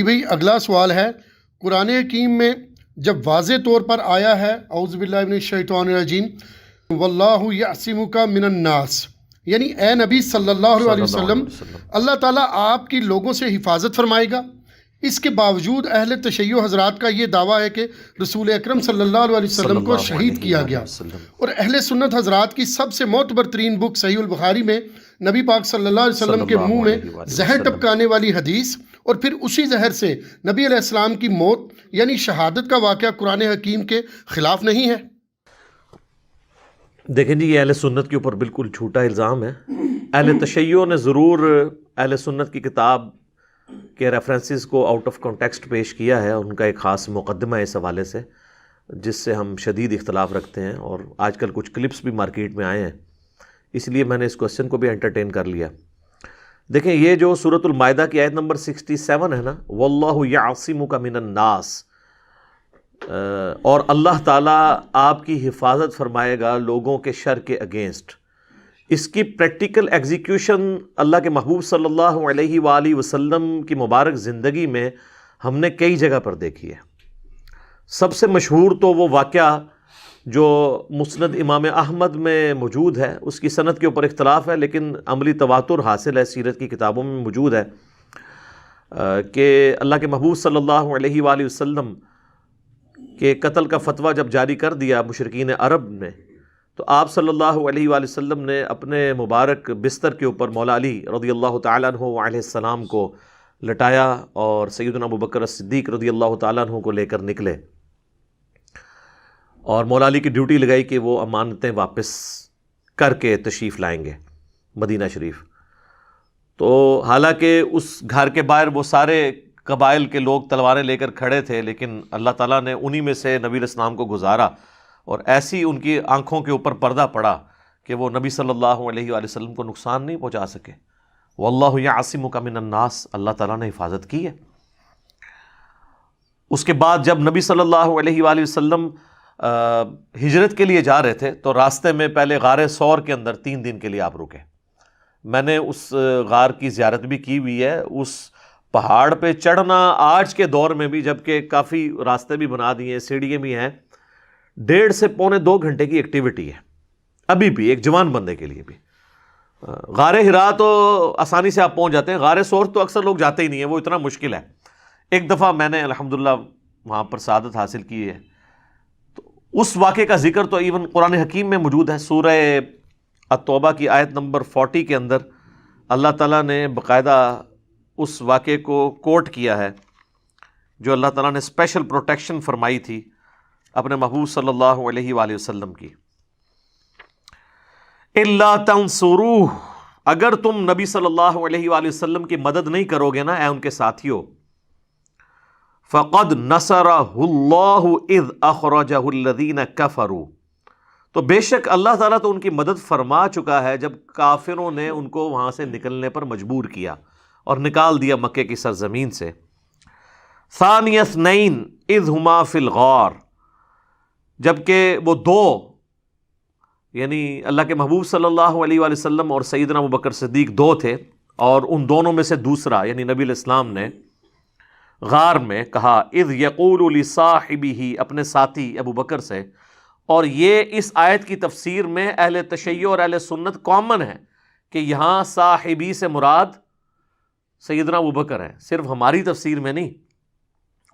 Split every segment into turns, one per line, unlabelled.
بھائی اگلا سوال ہے، قرآن حکیم میں جب واضح طور پر آیا ہے اعوذ باللہ من الشیطان الرجیم واللہ یعصمک من الناس، یعنی اے نبی صلی اللہ علیہ وسلم اللہ تعالیٰ آپ کی لوگوں سے حفاظت فرمائے گا، اس کے باوجود اہل تشیع حضرات کا یہ دعویٰ ہے کہ رسول اکرم صلی اللہ علیہ وسلم کو شہید کیا گیا، اور اہل سنت حضرات کی سب سے معتبر ترین بک صحیح البخاری میں نبی پاک صلی اللہ علیہ وسلم کے منہ میں زہر ٹپکانے والی حدیث اور پھر اسی زہر سے نبی علیہ السلام کی موت یعنی شہادت کا واقعہ قرآن حکیم کے خلاف نہیں ہے؟
دیکھیں جی، یہ اہل سنت کے اوپر بالکل جھوٹا الزام ہے۔ اہل تشیع نے ضرور اہل سنت کی کتاب کے ریفرنسز کو آؤٹ آف کانٹیکسٹ پیش کیا ہے، ان کا ایک خاص مقدمہ ہے اس حوالے سے جس سے ہم شدید اختلاف رکھتے ہیں، اور آج کل کچھ کلپس بھی مارکیٹ میں آئے ہیں، اس لیے میں نے اس کوسچن کو بھی انٹرٹین کر لیا۔ دیکھیں، یہ جو سورۃ المائدہ کی آیت نمبر 67 ہے نا، واللہ یعصمک من الناس، اور اللہ تعالیٰ آپ کی حفاظت فرمائے گا لوگوں کے شر کے اگینسٹ، اس کی پریکٹیکل ایگزیکیوشن اللہ کے محبوب صلی اللہ علیہ وآلہ وسلم کی مبارک زندگی میں ہم نے کئی جگہ پر دیکھی ہے۔ سب سے مشہور تو وہ واقعہ جو مسند امام احمد میں موجود ہے، اس کی سند کے اوپر اختلاف ہے لیکن عملی تواتر حاصل ہے، سیرت کی کتابوں میں موجود ہے کہ اللہ کے محبوب صلی اللہ علیہ وآلہ وسلم کے قتل کا فتویٰ جب جاری کر دیا مشرکین عرب نے، تو آپ صلی اللہ علیہ وآلہ وسلم نے اپنے مبارک بستر کے اوپر مولا علی رضی اللہ تعالیٰ عنہ علیہ السلام کو لٹایا اور سیدنا ابوبکر الصدیق رضی اللہ تعالیٰ عنہ کو لے کر نکلے، اور مولا علی کی ڈیوٹی لگائی کہ وہ امانتیں واپس کر کے تشریف لائیں گے مدینہ شریف۔ تو حالانکہ اس گھر کے باہر وہ سارے قبائل کے لوگ تلواریں لے کر کھڑے تھے، لیکن اللہ تعالیٰ نے انہی میں سے نبی علیہ السلام کو گزارا، اور ایسی ان کی آنکھوں کے اوپر پردہ پڑا کہ وہ نبی صلی اللہ علیہ وآلہ وسلم کو نقصان نہیں پہنچا سکے۔ واللہ یعصمک من الناس، اللہ تعالیٰ نے حفاظت کی ہے۔ اس کے بعد جب نبی صلی اللہ علیہ وآلہ وسلم ہجرت کے لیے جا رہے تھے تو راستے میں پہلے غار ثور کے اندر 3 دن کے لیے آپ رکے۔ میں نے اس غار کی زیارت بھی کی ہوئی ہے۔ اس پہاڑ پہ چڑھنا آج کے دور میں بھی، جبکہ کافی راستے بھی بنا دیے ہیں، سیڑھیاں بھی ہیں، 1.5 سے پونے 2 گھنٹے کی ایکٹیویٹی ہے ابھی بھی ایک جوان بندے کے لیے بھی۔ غار حرا تو آسانی سے آپ پہنچ جاتے ہیں، غار ثور تو اکثر لوگ جاتے ہی نہیں ہیں، وہ اتنا مشکل ہے۔ ایک دفعہ میں نے الحمدللہ وہاں پر سعادت حاصل کی ہے، تو اس واقعے کا ذکر تو ایون قرآن حکیم میں موجود ہے۔ سورہ التوبہ کی آیت نمبر 40 کے اندر اللہ تعالیٰ نے باقاعدہ اس واقعے کو کوٹ کیا ہے، جو اللہ تعالیٰ نے اسپیشل پروٹیکشن فرمائی تھی اپنے محبوب صلی اللہ علیہ وآلہ وسلم کی۔ الا تنصروہ، اگر تم نبی صلی اللہ علیہ وآلہ وسلم کی مدد نہیں کرو گے نا اے ان کے ساتھیوں، فقد نصرہ اللہ اذ اخرجہ الذین کفروا، تو بے شک اللہ تعالیٰ تو ان کی مدد فرما چکا ہے جب کافروں نے ان کو وہاں سے نکلنے پر مجبور کیا اور نکال دیا مکے کی سرزمین سے۔ ثانی اثنین اذ ہما فی الغار، جبکہ وہ 2 یعنی اللہ کے محبوب صلی اللہ علیہ وآلہ وسلم اور سیدنا ابوبکر صدیق 2 تھے، اور ان دونوں میں سے دوسرا یعنی نبی علیہ السلام نے غار میں کہا اذ یقول لصاحبہ، اپنے ساتھی ابو بکر سے، اور یہ اس آیت کی تفسیر میں اہل تشیع اور اہل سنت کامن ہے کہ یہاں صاحبی سے مراد سیدنا ابو بکر ہے، صرف ہماری تفسیر میں نہیں،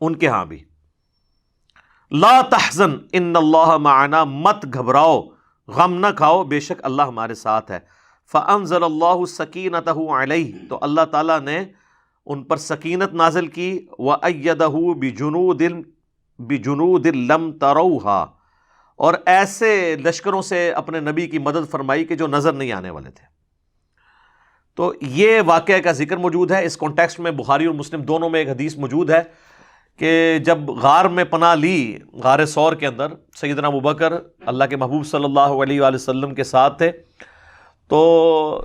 ان کے ہاں بھی۔ لا تحزن ان اللہ معنا، مت گھبراؤ، غم نہ کھاؤ، بے شک اللہ ہمارے ساتھ ہے۔ فانزل اللہ سکینتہ علیہ، تو اللہ تعالیٰ نے ان پر سکینت نازل کی، وَأَيَّدَهُ بِجُنُودٍ لَمْ تَرَوْهَا، اور ایسے لشکروں سے اپنے نبی کی مدد فرمائی کہ جو نظر نہیں آنے والے تھے۔ تو یہ واقعہ کا ذکر موجود ہے اس کانٹیکسٹ میں، بخاری اور مسلم دونوں میں ایک حدیث موجود ہے کہ جب غار میں پناہ لی، غار ثور کے اندر سیدنا ابوبکر اللہ کے محبوب صلی اللہ علیہ وآلہ وسلم کے ساتھ تھے، تو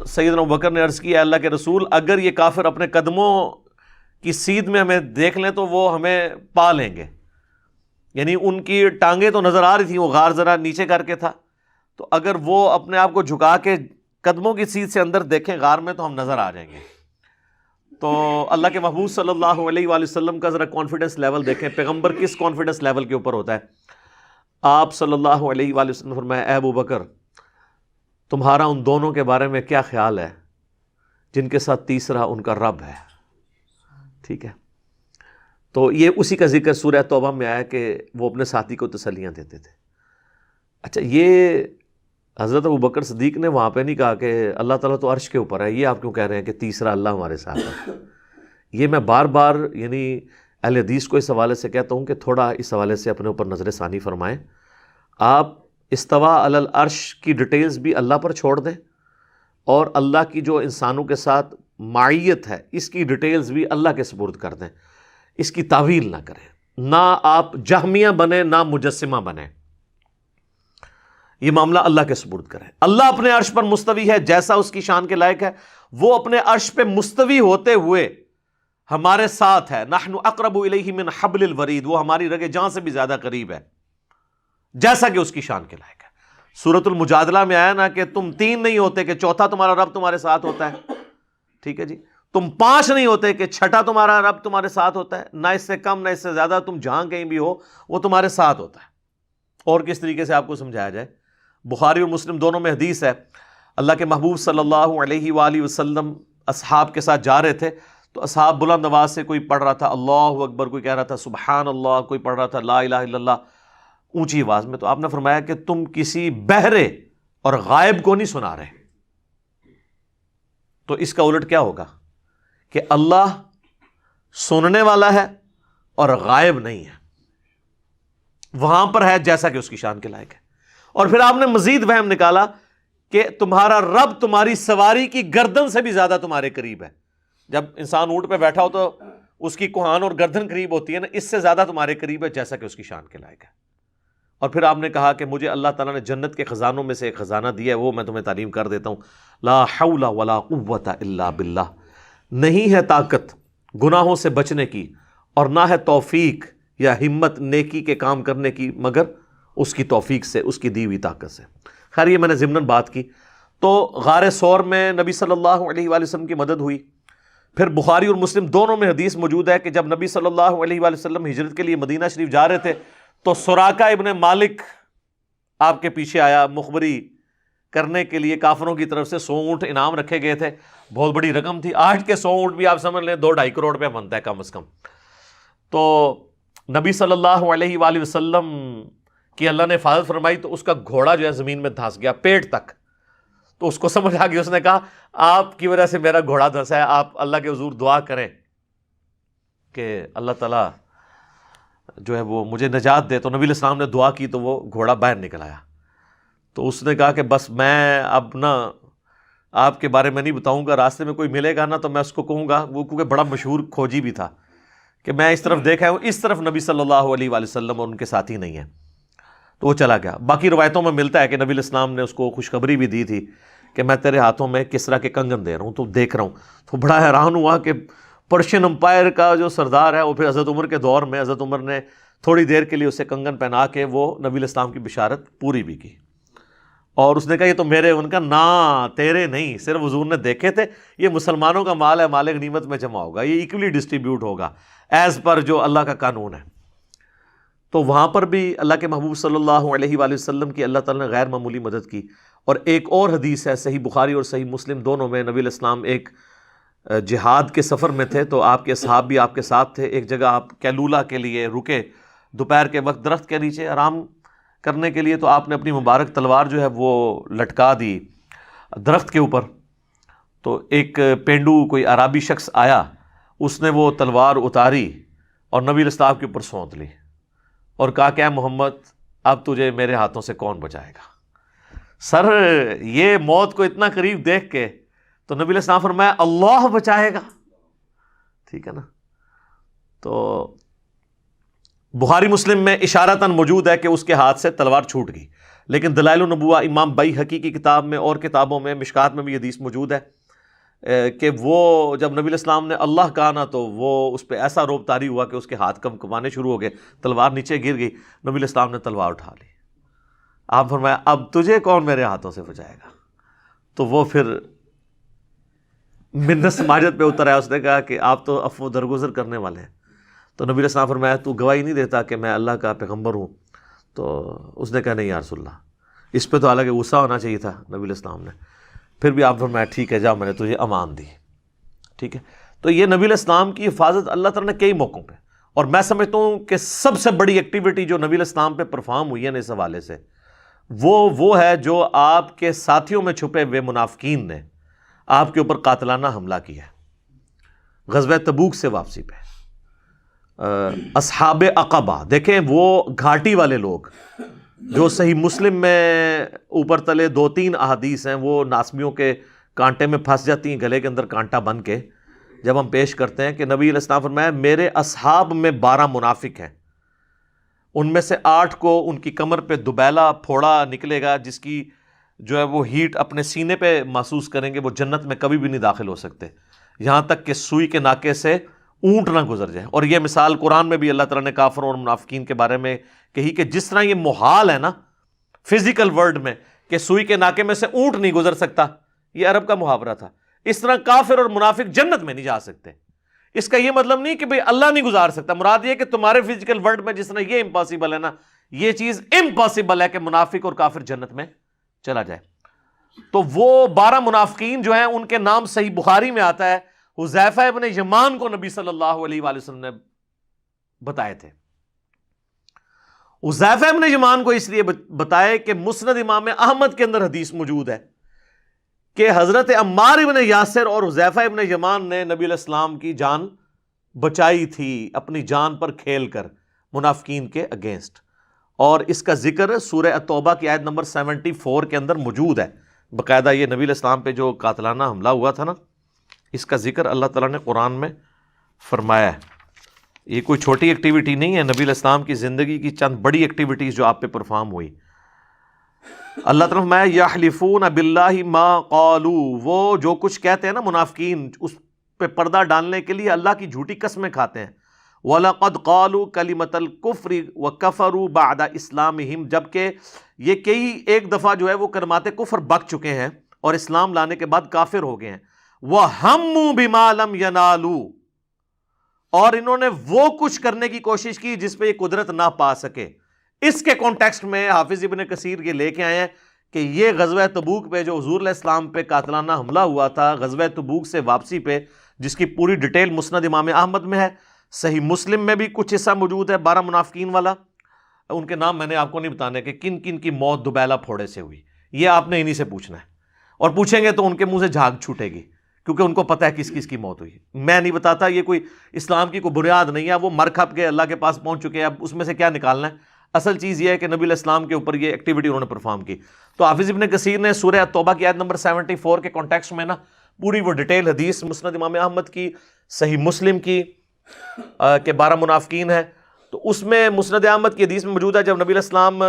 سیدنا ابوبکر نے عرض کیا اللہ کے رسول، اگر یہ کافر اپنے قدموں کی سیدھ میں ہمیں دیکھ لیں تو وہ ہمیں پا لیں گے، یعنی ان کی ٹانگیں تو نظر آ رہی تھیں، وہ غار ذرا نیچے کر کے تھا، تو اگر وہ اپنے آپ کو جھکا کے قدموں کی سیدھ سے اندر دیکھیں غار میں تو ہم نظر آ جائیں گے۔ تو اللہ کے محبوب صلی اللہ علیہ وآلہ وسلم کا ذرا کانفیڈنس لیول دیکھیں، پیغمبر کس کانفیڈنس لیول کے اوپر ہوتا ہے. آپ صلی اللہ علیہ وآلہ وسلم نے فرمایا اے ابو بکر تمہارا ان دونوں کے بارے میں کیا خیال ہے جن کے ساتھ تیسرا ان کا رب ہے. ٹھیک ہے، تو یہ اسی کا ذکر سورہ توبہ میں آیا کہ وہ اپنے ساتھی کو تسلیاں دیتے تھے. اچھا، یہ حضرت ابو بکر صدیق نے وہاں پہ نہیں کہا کہ اللہ تعالیٰ تو عرش کے اوپر ہے، یہ آپ کیوں کہہ رہے ہیں کہ تیسرا اللہ ہمارے ساتھ ہے. یہ میں بار بار یعنی اہل حدیث کو اس حوالے سے کہتا ہوں کہ تھوڑا اس حوالے سے اپنے اوپر نظر ثانی فرمائیں. آپ استوا علی العرش کی ڈیٹیلز بھی اللہ پر چھوڑ دیں، اور اللہ کی جو انسانوں کے ساتھ معیت ہے اس کی ڈیٹیلز بھی اللہ کے سپرد کر دیں. اس کی تعویل نہ کریں، نہ آپ جہمیہ بنیں نہ مجسمہ بنیں. یہ معاملہ اللہ کے سپرد کریں. اللہ اپنے عرش پر مستوی ہے جیسا اس کی شان کے لائق ہے. وہ اپنے عرش پہ مستوی ہوتے ہوئے ہمارے ساتھ ہے. نحن اقرب الیہ من حبل الورید، وہ ہماری رگ جان سے بھی زیادہ قریب ہے جیسا کہ اس کی شان کے لائق ہے. سورۃ المجادلہ میں آیا نا کہ تم تین نہیں ہوتے کہ چوتھا تمہارا رب تمہارے ساتھ ہوتا ہے. ٹھیک ہے جی، تم پانچ نہیں ہوتے کہ چھٹا تمہارا رب تمہارے ساتھ ہوتا ہے. نہ اس سے کم نہ اس سے زیادہ، تم جہاں کہیں بھی ہو وہ تمہارے ساتھ ہوتا ہے. اور کس طریقے سے آپ کو سمجھایا جائے، بخاری اور مسلم دونوں میں حدیث ہے، اللہ کے محبوب صلی اللہ علیہ وآلہ وسلم اصحاب کے ساتھ جا رہے تھے تو اصحاب بلند آواز سے کوئی پڑھ رہا تھا اللہ اکبر، کوئی کہہ رہا تھا سبحان اللہ، کوئی پڑھ رہا تھا لا الہ الا اللہ اونچی آواز میں. تو آپ نے فرمایا کہ تم کسی بہرے اور غائب کو نہیں سنا رہے. تو اس کا الٹ کیا ہوگا کہ اللہ سننے والا ہے اور غائب نہیں ہے، وہاں پر ہے جیسا کہ اس کی شان کے لائق ہے. اور پھر آپ نے مزید وہم نکالا کہ تمہارا رب تمہاری سواری کی گردن سے بھی زیادہ تمہارے قریب ہے. جب انسان اونٹ پہ بیٹھا ہو تو اس کی کوہان اور گردن قریب ہوتی ہے نا، اس سے زیادہ تمہارے قریب ہے جیسا کہ اس کی شان کے لائق ہے. اور پھر آپ نے کہا کہ مجھے اللہ تعالیٰ نے جنت کے خزانوں میں سے ایک خزانہ دیا ہے، وہ میں تمہیں تعلیم کر دیتا ہوں. لا حول ولا قوت الا باللہ، نہیں ہے طاقت گناہوں سے بچنے کی اور نہ ہے توفیق یا ہمت نیکی کے کام کرنے کی مگر اس کی توفیق سے، اس کی دی ہوئی طاقت سے. خیر یہ میں نے ضمناً بات کی. تو غار ثور میں نبی صلی اللہ علیہ وآلہ وسلم کی مدد ہوئی. پھر بخاری اور مسلم دونوں میں حدیث موجود ہے کہ جب نبی صلی اللہ علیہ وآلہ وسلم ہجرت کے لیے مدینہ شریف جا رہے تھے تو سراقہ ابن مالک آپ کے پیچھے آیا مخبری کرنے کے لیے. کافروں کی طرف سے 100 اونٹ انعام رکھے گئے تھے، بہت بڑی رقم تھی. آج کے 100 اونٹ بھی آپ سمجھ لیں 2-2.5 کروڑ روپے بنتا ہے کم از کم. تو نبی صلی اللہ علیہ وآلہ وسلم کی اللہ نے حفاظت فرمائی تو اس کا گھوڑا جو ہے زمین میں دھنس گیا پیٹ تک. تو اس کو سمجھ آ گئی، اس نے کہا آپ کی وجہ سے میرا گھوڑا دھنسا ہے، آپ اللہ کے حضور دعا کریں کہ اللہ تعالیٰ جو ہے وہ مجھے نجات دے. تو نبی علیہ السلام نے دعا کی تو وہ گھوڑا باہر نکل آیا. تو اس نے کہا کہ بس میں اب نا آپ کے بارے میں نہیں بتاؤں گا، راستے میں کوئی ملے گا نا تو میں اس کو کہوں گا، وہ کیونکہ بڑا مشہور کھوجی بھی تھا، کہ میں اس طرف دیکھا ہوں، اس طرف نبی صلی اللہ علیہ وآلہ وسلم اور ان کے ساتھی نہیں ہیں. تو وہ چلا گیا. باقی روایتوں میں ملتا ہے کہ نبی علیہ السلام نے اس کو خوشخبری بھی دی تھی کہ میں تیرے ہاتھوں میں کسرا کے کنگن دے رہا ہوں، تو دیکھ رہا ہوں. تو بڑا حیران ہوا کہ پرشین امپائر کا جو سردار ہے وہ پھر حضرت عمر کے دور میں حضرت عمر نے تھوڑی دیر کے لیے اسے کنگن پہنا کے وہ نبی علیہ السلام کی بشارت پوری بھی کی. اور اس نے کہا یہ تو میرے، ان کا نا تیرے نہیں، صرف حضور نے دیکھے تھے. یہ مسلمانوں کا مال ہے، مال غنیمت میں جمع ہوگا، یہ ایکولی ڈسٹریبیوٹ ہوگا ایز پر جو اللہ کا قانون ہے. تو وہاں پر بھی اللہ کے محبوب صلی اللہ علیہ وآلہ وسلم کی اللہ تعالیٰ نے غیر معمولی مدد کی. اور ایک اور حدیث ہے صحیح بخاری اور صحیح مسلم دونوں میں، نبی علیہ السلام ایک جہاد کے سفر میں تھے تو آپ کے اصحاب بھی آپ کے ساتھ تھے. ایک جگہ آپ کیلولہ کے لیے رکے دوپہر کے وقت درخت کے نیچے آرام کرنے کے لیے، تو آپ نے اپنی مبارک تلوار جو ہے وہ لٹکا دی درخت کے اوپر. تو ایک پینڈو کوئی عربی شخص آیا، اس نے وہ تلوار اتاری اور نبی علیہ السلام کے اوپر سونت لی اور کہا کہ اے محمد اب تجھے میرے ہاتھوں سے کون بچائے گا. سر یہ موت کو اتنا قریب دیکھ کے تو نبی علیہ السلام فرمایا اللہ بچائے گا. ٹھیک ہے نا. تو بخاری مسلم میں اشارتاً موجود ہے کہ اس کے ہاتھ سے تلوار چھوٹ گئی، لیکن دلائل النبوہ امام بیہقی کی کتاب میں اور کتابوں میں مشکات میں بھی حدیث موجود ہے کہ وہ جب نبی علیہ السلام نے اللہ کہا نا تو وہ اس پہ ایسا روب طاری ہوا کہ اس کے ہاتھ کمکمانے شروع ہو گئے، تلوار نیچے گر گئی. نبی علیہ السلام نے تلوار اٹھا لی. آپ فرمایا اب تجھے کون میرے ہاتھوں سے بچائے گا. تو وہ پھر منت سماجت پہ اتر آیا، اس نے کہا کہ آپ تو عفو درگزر کرنے والے ہیں. تو نبی علیہ السلام فرمایا تو گواہی نہیں دیتا کہ میں اللہ کا پیغمبر ہوں؟ تو اس نے کہا نہیں یا رسول اللہ. اس پہ تو حالانکہ غصہ ہونا چاہیے تھا نبی علیہ السلام نے، پھر بھی آپ فرمایا ٹھیک ہے جاؤ، میں نے تجھے امان دی. ٹھیک ہے. تو یہ نبی علیہ السلام کی حفاظت اللہ تعالیٰ نے کئی موقعوں پہ، اور میں سمجھتا ہوں کہ سب سے بڑی ایکٹیویٹی جو نبی علیہ السلام پہ پرفارم ہوئی ہے نا اس حوالے سے، وہ ہے جو آپ کے ساتھیوں میں چھپے ہوئے منافقین نے آپ کے اوپر قاتلانہ حملہ کیا ہے غزوہ تبوک سے واپسی پہ. اصحاب عقبہ دیکھیں، وہ گھاٹی والے لوگ جو صحیح مسلم میں اوپر تلے 2-3 احادیث ہیں، وہ ناسمیوں کے کانٹے میں پھنس جاتی ہیں، گلے کے اندر کانٹا بن کے جب ہم پیش کرتے ہیں کہ نبی علیہ السلام فرمایا میرے اصحاب میں 12 منافق ہیں، ان میں سے 8 کو ان کی کمر پہ دبیلا پھوڑا نکلے گا جس کی جو ہے وہ ہیٹ اپنے سینے پہ محسوس کریں گے، وہ جنت میں کبھی بھی نہیں داخل ہو سکتے یہاں تک کہ سوئی کے ناکے سے اونٹ نہ گزر جائے. اور یہ مثال قرآن میں بھی اللہ تعالیٰ نے کافروں اور منافقین کے بارے میں کہی کہ جس طرح یہ محال ہے نا فزیکل ورلڈ میں کہ سوئی کے ناکے میں سے اونٹ نہیں گزر سکتا، یہ عرب کا محاورہ تھا، اس طرح کافر اور منافق جنت میں نہیں جا سکتے. اس کا یہ مطلب نہیں کہ بھئی اللہ نہیں گزار سکتا، مراد یہ کہ تمہارے فزیکل ورلڈ میں جس طرح یہ امپاسبل ہے نا، یہ چیز امپاسبل ہے کہ منافق اور کافر جنت میں چلا جائے. تو وہ 12 منافقین جو ہیں ان کے نام صحیح بخاری میں آتا ہے، حذیفہ ابن یمان کو نبی صلی اللہ علیہ وآلہ وسلم نے بتائے تھے. حذیفہ ابن یمان کو اس لیے بتائے کہ مسند امام احمد کے اندر حدیث موجود ہے کہ حضرت عمار ابن یاسر اور حذیفہ ابن یمان نے نبی علیہ السلام کی جان بچائی تھی اپنی جان پر کھیل کر منافقین کے اگینسٹ. اور اس کا ذکر سورہ التوبہ کی آیت نمبر 74 کے اندر موجود ہے باقاعدہ. یہ نبی علیہ السلام پہ جو قاتلانہ حملہ ہوا تھا نا، اس کا ذکر اللہ تعالیٰ نے قرآن میں فرمایا ہے. یہ کوئی چھوٹی ایکٹیویٹی نہیں ہے، نبی علیہ السلام کی زندگی کی چند بڑی ایکٹیویٹیز جو آپ پہ پرفارم ہوئی. اللہ تعالیٰ نے فرمایا یحلفون باللہ ما قالوا، وہ جو کچھ کہتے ہیں نا منافقین، اس پہ پردہ ڈالنے کے لیے اللہ کی جھوٹی قسمیں کھاتے ہیں. وَلَقَدْ قَالُوا كَلِمَةَ الْكُفْرِ وَكَفَرُوا بَعْدَ إِسْلَامِهِمْ، جبکہ یہ کئی ایک دفعہ جو ہے وہ کلمات کفر بک چکے ہیں اور اسلام لانے کے بعد کافر ہو گئے ہیں. وَهَمُّوا بِمَا لَمْ يَنَالُوا، اور انہوں نے وہ کچھ کرنے کی کوشش کی جس پہ یہ قدرت نہ پا سکے. اس کے کانٹیکسٹ میں حافظ ابن کثیر یہ لے کے آئے ہیں کہ یہ غزوہ تبوک پہ جو حضور علیہ السلام پہ قاتلانہ حملہ ہوا تھا، غزوہ تبوک سے واپسی پہ، جس کی پوری ڈیٹیل مسند امام احمد میں ہے، صحیح مسلم میں بھی کچھ حصہ موجود ہے 12 منافقین والا. ان کے نام میں نے آپ کو نہیں بتانے کہ کن کن کی موت دوبیلا پھوڑے سے ہوئی، یہ آپ نے انہی سے پوچھنا ہے، اور پوچھیں گے تو ان کے منہ سے جھاگ چھوٹے گی کیونکہ ان کو پتہ ہے کس کس کی موت ہوئی. میں نہیں بتاتا، یہ کوئی اسلام کی کوئی بنیاد نہیں ہے، وہ مر کھپ کے اللہ کے پاس پہنچ چکے ہیں، اب اس میں سے کیا نکالنا ہے. اصل چیز یہ ہے کہ نبی علیہ السلام کے اوپر یہ ایکٹیویٹی انہوں نے پرفارم کی. تو حافظ ابن کثیر نے سورہ توبہ کی آیت نمبر 74 کے کانٹیکسٹ میں نا پوری وہ ڈیٹیل حدیث مسند امام احمد کی، صحیح مسلم کی کہ 12 منافقین ہیں، تو اس میں مسند احمد کی حدیث میں موجود ہے جب نبی علیہ السلام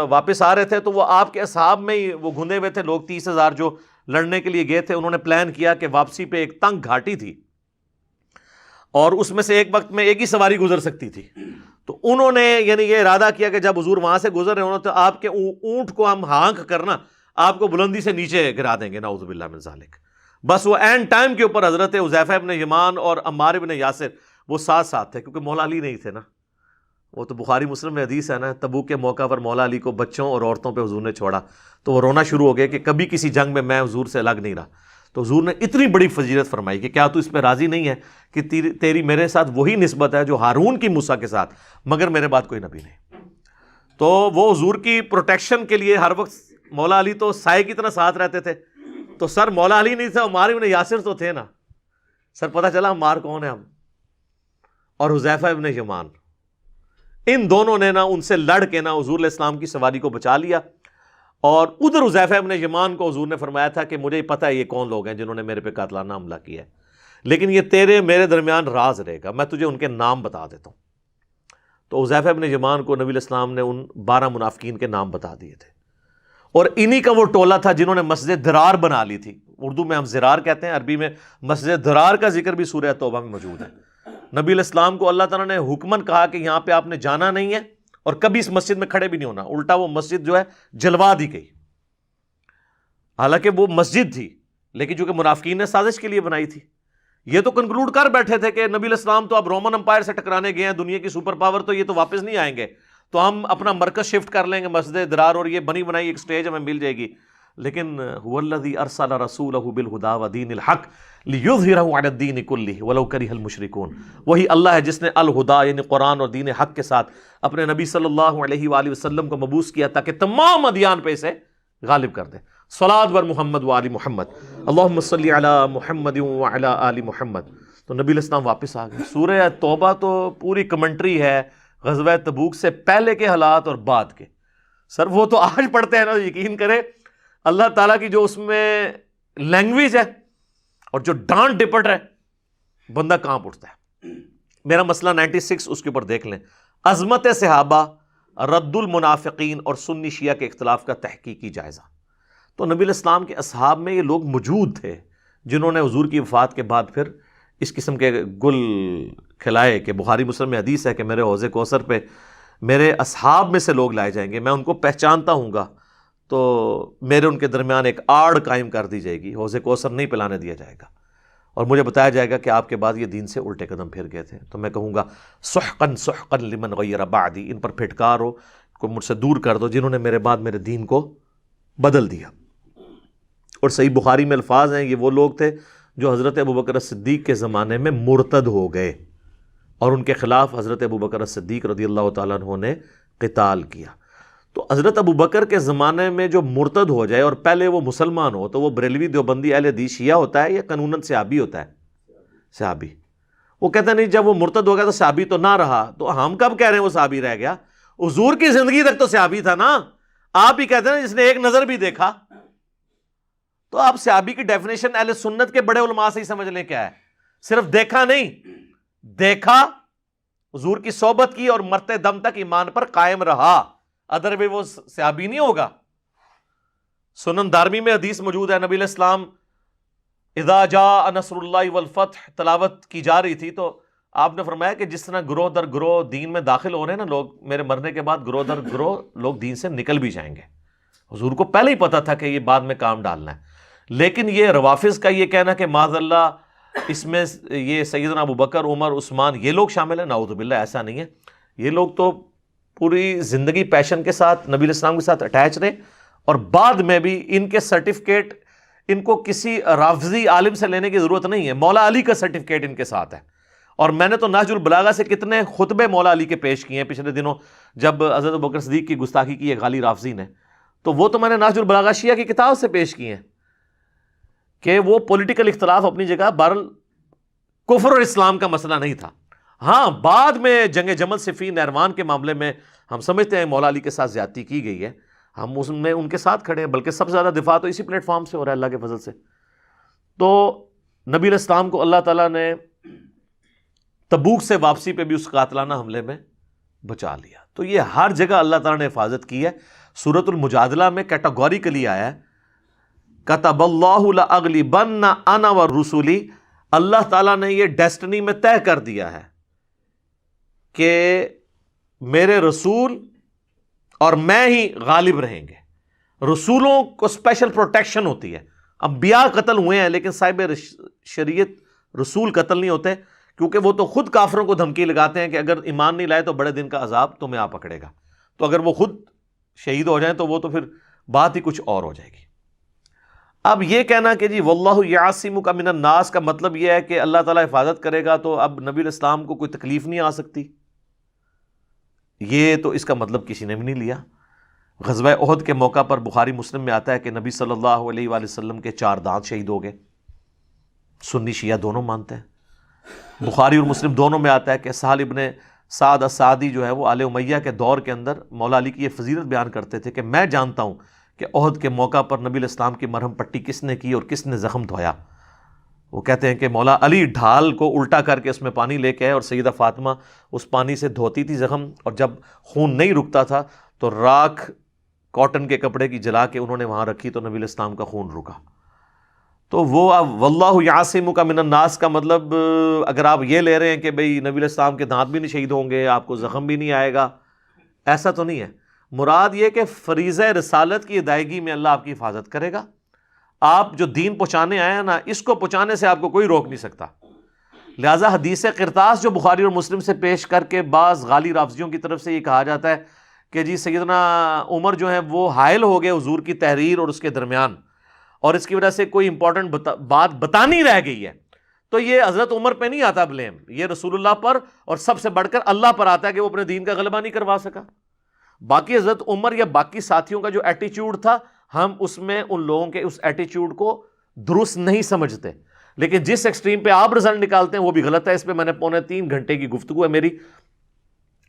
واپس آ رہے تھے تو وہ آپ کے اصحاب میں ہی وہ گھندے ہوئے تھے لوگ، 30,000 جو لڑنے کے لیے گئے تھے. انہوں نے پلان کیا کہ واپسی پہ ایک تنگ گھاٹی تھی اور اس میں سے ایک وقت میں ایک ہی سواری گزر سکتی تھی. تو انہوں نے یعنی یہ ارادہ کیا کہ جب حضور وہاں سے گزر رہے ہوں تو آپ کے اونٹ کو ہم ہانک کرنا آپ کو بلندی سے نیچے گرا دیں گے، نعوذ باللہ من ذالک. بس وہ اینڈ ٹائم کے اوپر حضرت حذیفہ ابن یمان اور عمار ابن یاسر وہ ساتھ ساتھ تھے، کیونکہ مولا علی نہیں تھے نا. وہ تو بخاری مسلم میں حدیث ہے نا، تبوک کے موقع پر مولا علی کو بچوں اور عورتوں پہ حضور نے چھوڑا تو وہ رونا شروع ہو گئے کہ کبھی کسی جنگ میں حضور سے الگ نہیں رہا. تو حضور نے اتنی بڑی فضیلت فرمائی کہ کیا تو اس پہ راضی نہیں ہے کہ تیری میرے ساتھ وہی نسبت ہے جو ہارون کی موسیٰ کے ساتھ، مگر میرے بعد کوئی نبی نہیں. تو وہ حضور کی پروٹیکشن کے لیے ہر وقت مولا علی تو سائے کی طرح ساتھ رہتے تھے. تو سر مولا علی نہیں تھا، عمار ابن یاسر تو تھے نا. سر پتہ چلا عمار کون ہے ہم، اور حذیفہ ابن یمان، ان دونوں نے نا ان سے لڑ کے نا حضور علیہ السلام کی سواری کو بچا لیا. اور ادھر حذیفہ ابن یمان کو حضور نے فرمایا تھا کہ مجھے پتہ ہے یہ کون لوگ ہیں جنہوں نے میرے پہ قاتلانہ حملہ کیا ہے، لیکن یہ تیرے میرے درمیان راز رہے گا، میں تجھے ان کے نام بتا دیتا ہوں. تو حذیفہ ابن یمان کو نبی علیہ السلام نے ان 12 منافقین کے نام بتا دیے تھے، اور انہی کا وہ ٹولہ تھا جنہوں نے مسجد درار بنا لی تھی. اردو میں ہم زرار کہتے ہیں، عربی میں مسجد درار کا ذکر بھی سورہ توبہ میں موجود ہے. نبی علیہ السلام کو اللہ تعالیٰ نے حکمن کہا کہ یہاں پہ آپ نے جانا نہیں ہے اور کبھی اس مسجد میں کھڑے بھی نہیں ہونا، الٹا وہ مسجد جو ہے جلوا دی گئی. حالانکہ وہ مسجد تھی لیکن چونکہ منافقین نے سازش کے لیے بنائی تھی، یہ تو کنکلوڈ کر بیٹھے تھے کہ نبی علیہ السلام تو اب رومن امپائر سے ٹکرانے گئے ہیں، دنیا کی سپر پاور تو یہ تو واپس نہیں آئیں گے، تو ہم اپنا مرکز شفٹ کر لیں گے مسجد درار، اور یہ بنی بنائی ایک سٹیج ہمیں مل جائے گی. لیکن هو الذی ارسل رسولہ بالہدی ودین الحق لیظہرہ علی الدین کلہ ولو کرہ المشرکون. وہی اللہ ہے جس نے الہدا یعنی قرآن اور دین حق کے ساتھ اپنے نبی صلی اللہ علیہ وآلہ وسلم کو مبعوث کیا تاکہ تمام ادیان پہ اسے غالب کر دے. صلاۃ بر محمد وآل محمد، اللہم صلی علی محمد وعلی آل محمد. تو نبی علیہ السلام واپس آ گئے. سورہ توبہ تو پوری کمنٹری ہے غزوہ تبوک سے پہلے کے حالات اور بعد کے. سر وہ تو آج پڑھتے ہیں نا، یقین کرے اللہ تعالیٰ کی جو اس میں لینگویج ہے اور جو ڈانٹ ڈپٹ ہے، بندہ کانپ اٹھتا ہے. میرا مسئلہ 96 اس کے اوپر دیکھ لیں، عظمت صحابہ، رد المنافقین اور سنی شیعہ کے اختلاف کا تحقیقی جائزہ. تو نبی علیہ السلام کے اصحاب میں یہ لوگ موجود تھے جنہوں نے حضور کی وفات کے بعد پھر اس قسم کے گل کھلائے کہ بخاری مسلم میں حدیث ہے کہ میرے حوض کوثر پہ میرے اصحاب میں سے لوگ لائے جائیں گے، میں ان کو پہچانتا ہوں گا، تو میرے ان کے درمیان ایک آڑ قائم کر دی جائے گی، حوض کوثر نہیں پلانے دیا جائے گا، اور مجھے بتایا جائے گا کہ آپ کے بعد یہ دین سے الٹے قدم پھر گئے تھے. تو میں کہوں گا سحقاً سحقاً لمن غیر بعدی، ان پر پھٹکار ہو، کو مجھ سے دور کر دو جنہوں نے میرے بعد میرے دین کو بدل دیا. اور صحیح بخاری میں الفاظ ہیں، یہ وہ لوگ تھے جو حضرت ابوبکر صدیق کے زمانے میں مرتد ہو گئے اور ان کے خلاف حضرت ابوبکر صدیق رضی اللہ تعالیٰ عنہ نے قتال کیا. تو حضرت ابوبکر کے زمانے میں جو مرتد ہو جائے اور پہلے وہ مسلمان ہو تو وہ بریلوی دیوبندی اہل حدیث شیعہ ہوتا ہے یا قانوناً صحابی ہوتا ہے؟ صحابی. وہ کہتے ہیں نہیں جب وہ مرتد ہو گیا تو صحابی تو نہ رہا. تو ہم کب کہہ رہے ہیں وہ صحابی رہ گیا؟ حضور کی زندگی تک تو صحابی تھا نا. آپ ہی کہتے ہیں جس نے ایک نظر بھی دیکھا. تو آپ صحابی کی ڈیفینیشن اہل سنت کے بڑے علماء سے ہی سمجھ لیں کیا ہے. صرف دیکھا نہیں، دیکھا، حضور کی صحبت کی اور مرتے دم تک ایمان پر قائم رہا، ادر بھی وہ صحابی نہیں ہوگا. سنن دارمی میں حدیث موجود ہے، نبی علیہ السلام اذا جاء نصر اللہ والفتح تلاوت کی جا رہی تھی تو آپ نے فرمایا کہ جس طرح گروہ در گروہ دین میں داخل ہو رہے ہیں نا لوگ، میرے مرنے کے بعد گروہ در گروہ لوگ دین سے نکل بھی جائیں گے. حضور کو پہلے ہی پتا تھا کہ یہ بعد میں کام ڈالنا ہے. لیکن یہ روافظ کا یہ کہنا کہ معاذ اللہ اس میں یہ سیدنا ابوبکر، عمر، عثمان یہ لوگ شامل ہیں، نعوذ باللہ ایسا نہیں ہے. یہ لوگ تو پوری زندگی پیشن کے ساتھ نبی علیہ السلام کے ساتھ اٹیچ رہے، اور بعد میں بھی ان کے سرٹیفکیٹ ان کو کسی رافضی عالم سے لینے کی ضرورت نہیں ہے. مولا علی کا سرٹیفکیٹ ان کے ساتھ ہے. اور میں نے تو نہج البلاغہ سے کتنے خطبے مولا علی کے پیش کیے ہیں پچھلے دنوں، جب حضرت ابوبکر صدیق کی گستاخی کی ہے غالی رافضی نے، تو وہ تو میں نے نہج البلاغہ شیعہ کی کتاب سے پیش کیے ہیں کہ وہ پولیٹیکل اختلاف اپنی جگہ، بہرحال کفر اور اسلام کا مسئلہ نہیں تھا. ہاں بعد میں جنگ جمل صفین نہروان کے معاملے میں ہم سمجھتے ہیں مولا علی کے ساتھ زیادتی کی گئی ہے، ہم اس میں ان کے ساتھ کھڑے ہیں، بلکہ سب سے زیادہ دفاع تو اسی پلیٹ فارم سے ہو رہا ہے اللہ کے فضل سے. تو نبی علیہ السلام کو اللہ تعالیٰ نے تبوک سے واپسی پہ بھی اس قاتلانہ حملے میں بچا لیا. تو یہ ہر جگہ اللہ تعالیٰ نے حفاظت کی ہے. سورۃ المجادلہ میں کیٹاگوریکلی آیا ہے کتب اللہ لأغلبن انا ورسلی، اللہ تعالیٰ نے یہ ڈیسٹنی میں طے کر دیا ہے کہ میرے رسول اور میں ہی غالب رہیں گے. رسولوں کو اسپیشل پروٹیکشن ہوتی ہے. انبیاء قتل ہوئے ہیں لیکن صاحب شریعت رسول قتل نہیں ہوتے، کیونکہ وہ تو خود کافروں کو دھمکی لگاتے ہیں کہ اگر ایمان نہیں لائے تو بڑے دن کا عذاب تمہیں آ پکڑے گا. تو اگر وہ خود شہید ہو جائیں تو وہ تو پھر بات ہی کچھ اور ہو جائے گی. اب یہ کہنا کہ جی واللہ یعصمک من الناس کا مطلب یہ ہے کہ اللہ تعالیٰ حفاظت کرے گا تو اب نبی علیہ السلام کو کوئی تکلیف نہیں آ سکتی، یہ تو اس کا مطلب کسی نے بھی نہیں لیا. غزوہ احد کے موقع پر بخاری مسلم میں آتا ہے کہ نبی صلی اللہ علیہ وآلہ وسلم کے 4 دانت شہید ہو گئے. سنی شیعہ دونوں مانتے ہیں. بخاری اور مسلم دونوں میں آتا ہے کہ سہل ابن سعد السعدی جو ہے وہ آل امیہ کے دور کے اندر مولا علی کی یہ فضیلت بیان کرتے تھے کہ میں جانتا ہوں کہ احد کے موقع پر نبی علیہ السلام کی مرہم پٹی کس نے کی اور کس نے زخم دھویا. وہ کہتے ہیں کہ مولا علی ڈھال کو الٹا کر کے اس میں پانی لے کے آئے اور سیدہ فاطمہ اس پانی سے دھوتی تھی زخم، اور جب خون نہیں رکتا تھا تو راکھ کاٹن کے کپڑے کی جلا کے انہوں نے وہاں رکھی تو نبی علیہ السلام کا خون رکا. تو وہ واللہ یعصمک من الناس کا مطلب اگر آپ یہ لے رہے ہیں کہ بھئی نبی علیہ السلام کے دانت بھی نہیں شہید ہوں گے، آپ کو زخم بھی نہیں آئے گا، ایسا تو نہیں ہے. مراد یہ کہ فریضہ رسالت کی ادائیگی میں اللہ آپ کی حفاظت کرے گا. آپ جو دین پہنچانے آئے ہیں نا، اس کو پہنچانے سے آپ کو کوئی روک نہیں سکتا. لہٰذا حدیث قرطاس جو بخاری اور مسلم سے پیش کر کے بعض غالی رافضیوں کی طرف سے یہ کہا جاتا ہے کہ جی سیدنا عمر جو ہیں وہ حائل ہو گئے حضور کی تحریر اور اس کے درمیان، اور اس کی وجہ سے کوئی امپورٹنٹ بات بتانی رہ گئی ہے، تو یہ حضرت عمر پہ نہیں آتا بلیم، یہ رسول اللہ پر اور سب سے بڑھ کر اللہ پر آتا ہے کہ وہ اپنے دین کا غلبہ نہیں کروا سکا. باقی حضرت عمر یا باقی ساتھیوں کا جو ایٹیچیوڈ تھا، ہم اس میں ان لوگوں کے اس ایٹیچیوڈ کو درست نہیں سمجھتے، لیکن جس ایکسٹریم پہ آپ رزلٹ نکالتے ہیں وہ بھی غلط ہے. اس پہ میں نے 3.25 گھنٹے کی گفتگو ہے میری.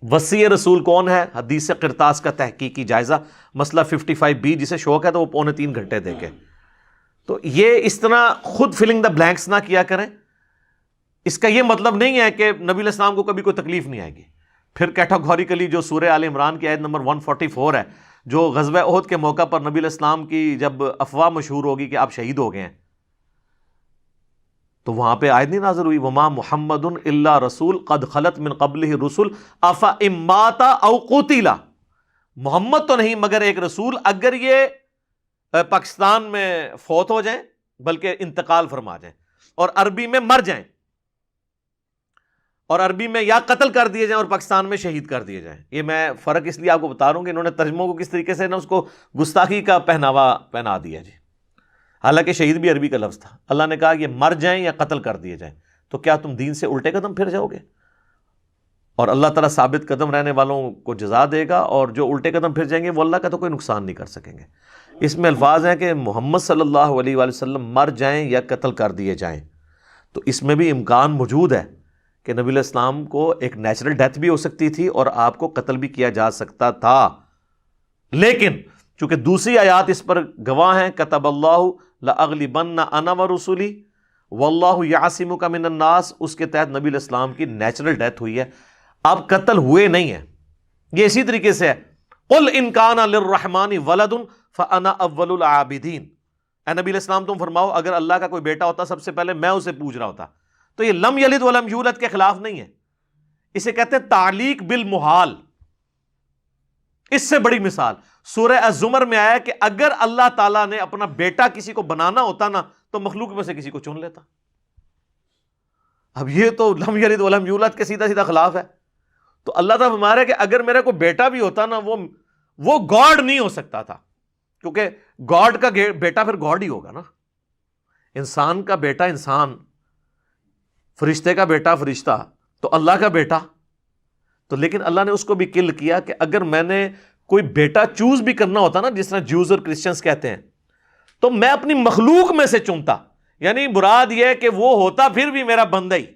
وصی رسول کون ہے، حدیث قرطاس کا تحقیقی جائزہ، مسئلہ 55B، جسے شوق ہے تو وہ 3.25 گھنٹے دیکھے. تو یہ اس طرح خود فلنگ دا بلینکس نہ کیا کریں. اس کا یہ مطلب نہیں ہے کہ نبی علیہ السلام کو کبھی کوئی تکلیف نہیں آئے گی. پھر کیٹاگوریکلی جو سورہ آل عمران کی آیت نمبر 144 ہے، جو غزوہ احد کے موقع پر نبی علیہ السلام کی جب افواہ مشہور ہوگی کہ آپ شہید ہو گئے ہیں، تو وہاں پہ آیت نہیں نازل ہوئی وما محمد الا رسول قد خلت من قبلہ الرسل افإن مات او قتل، محمد تو نہیں مگر ایک رسول، اگر یہ پاکستان میں فوت ہو جائیں بلکہ انتقال فرما جائیں، اور عربی میں مر جائیں، اور عربی میں یا قتل کر دیے جائیں اور پاکستان میں شہید کر دیے جائیں. یہ میں فرق اس لیے آپ کو بتا رہا ہوں کہ انہوں نے ترجموں کو کس طریقے سے نا اس کو گستاخی کا پہناوا پہنا دیا جی. حالانکہ شہید بھی عربی کا لفظ تھا. اللہ نے کہا یہ مر جائیں یا قتل کر دیے جائیں، تو کیا تم دین سے الٹے قدم پھر جاؤ گے؟ اور اللہ تعالیٰ ثابت قدم رہنے والوں کو جزا دے گا، اور جو الٹے قدم پھر جائیں گے وہ اللہ کا تو کوئی نقصان نہیں کر سکیں گے. اس میں الفاظ ہیں کہ محمد صلی اللہ علیہ وآلہ وسلم مر جائیں یا قتل کر دیے جائیں، تو اس میں بھی امکان موجود ہے کہ نبی علیہ السلام کو ایک نیچرل ڈیتھ بھی ہو سکتی تھی اور آپ کو قتل بھی کیا جا سکتا تھا. لیکن چونکہ دوسری آیات اس پر گواہ ہیں، کتب اللہ لأغلبن انا ورسلی واللہ یعصمک من الناس، اس کے تحت نبی علیہ السلام کی نیچرل ڈیتھ ہوئی ہے، آپ قتل ہوئے نہیں ہیں. یہ اسی طریقے سے ہے قل ان کان للرحمن ولد فانا اول العابدین، اے نبی علیہ السلام تم فرماؤ اگر اللہ کا کوئی بیٹا ہوتا سب سے پہلے میں اسے پوچھ رہا ہوتا. تو یہ لم یلد ولم یولد کے خلاف نہیں ہے، اسے کہتے ہیں تعلیق بالمحال. اس سے بڑی مثال سورہ الزمر میں آیا کہ اگر اللہ تعالیٰ نے اپنا بیٹا کسی کو بنانا ہوتا نا تو مخلوق میں سے کسی کو چن لیتا. اب یہ تو لم یلد ولم یولد کے سیدھا سیدھا خلاف ہے. تو اللہ تعالیٰ فرما رہا ہے کہ اگر میرا کوئی بیٹا بھی ہوتا نا وہ گاڈ نہیں ہو سکتا تھا، کیونکہ گاڈ کا بیٹا پھر گاڈ ہی ہوگا نا. انسان کا بیٹا انسان، فرشتے کا بیٹا فرشتہ، تو اللہ کا بیٹا تو. لیکن اللہ نے اس کو بھی کل کیا کہ اگر میں نے کوئی بیٹا چوز بھی کرنا ہوتا نا، جس طرح جوز اور کرسچنز کہتے ہیں، تو میں اپنی مخلوق میں سے چنتا. یعنی مراد یہ ہے کہ وہ ہوتا پھر بھی میرا بندہ ہی،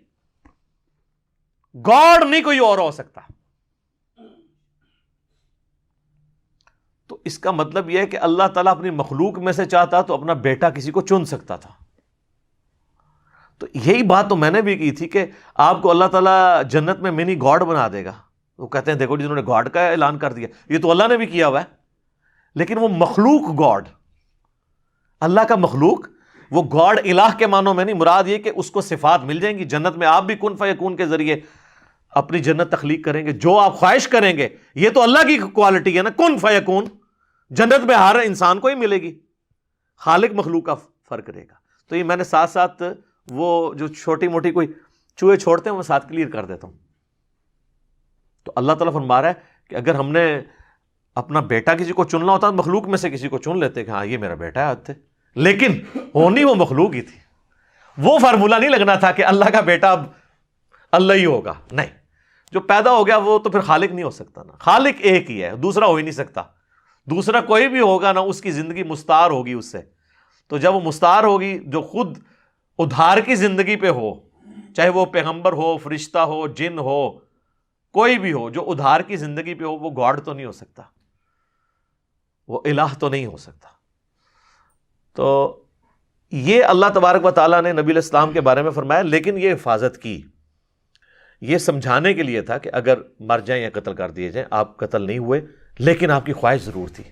گاڈ نہیں کوئی اور ہو سکتا. تو اس کا مطلب یہ ہے کہ اللہ تعالیٰ اپنی مخلوق میں سے چاہتا تو اپنا بیٹا کسی کو چن سکتا تھا. تو یہی بات تو میں نے بھی کی تھی کہ آپ کو اللہ تعالیٰ جنت میں منی گاڈ بنا دے گا. وہ کہتے ہیں دیکھو جنہوں نے گاڈ کا اعلان کر دیا، یہ تو اللہ نے بھی کیا ہوا ہے، لیکن وہ مخلوق گاڈ، اللہ کا مخلوق، وہ گاڈ الہ کے معنوں میں نہیں. مراد یہ کہ اس کو صفات مل جائیں گی جنت میں. آپ بھی کن فیکون کے ذریعے اپنی جنت تخلیق کریں گے، جو آپ خواہش کریں گے. یہ تو اللہ کی کوالٹی ہے نا، کن فیکون. جنت میں ہر انسان کو ہی ملے گی، خالق مخلوق کا فرق رہے گا. تو یہ میں نے ساتھ ساتھ وہ جو چھوٹی موٹی کوئی چوہے چھوڑتے ہیں وہ ساتھ کلیئر کر دیتا ہوں. تو اللہ تعالیٰ فرما رہا ہے کہ اگر ہم نے اپنا بیٹا کسی کو چننا ہوتا تو مخلوق میں سے کسی کو چن لیتے کہ ہاں یہ میرا بیٹا ہے، لیکن ہونی وہ مخلوق ہی تھی. وہ فارمولہ نہیں لگنا تھا کہ اللہ کا بیٹا اب اللہ ہی ہوگا. نہیں، جو پیدا ہو گیا وہ تو پھر خالق نہیں ہو سکتا نا. خالق ایک ہی ہے، دوسرا ہو ہی نہیں سکتا. دوسرا کوئی بھی ہوگا نا اس کی زندگی مستعار ہوگی اس سے. تو جب وہ مستعار ہوگی، جو خود ادھار کی زندگی پہ ہو، چاہے وہ پیغمبر ہو، فرشتہ ہو، جن ہو، کوئی بھی ہو، جو ادھار کی زندگی پہ ہو، وہ گاڈ تو نہیں ہو سکتا، وہ الہ تو نہیں ہو سکتا. تو یہ اللہ تبارک و تعالیٰ نے نبی علیہ السلام کے بارے میں فرمایا. لیکن یہ حفاظت کی، یہ سمجھانے کے لیے تھا کہ اگر مر جائیں یا قتل کر دیے جائیں، آپ قتل نہیں ہوئے لیکن آپ کی خواہش ضرور تھی.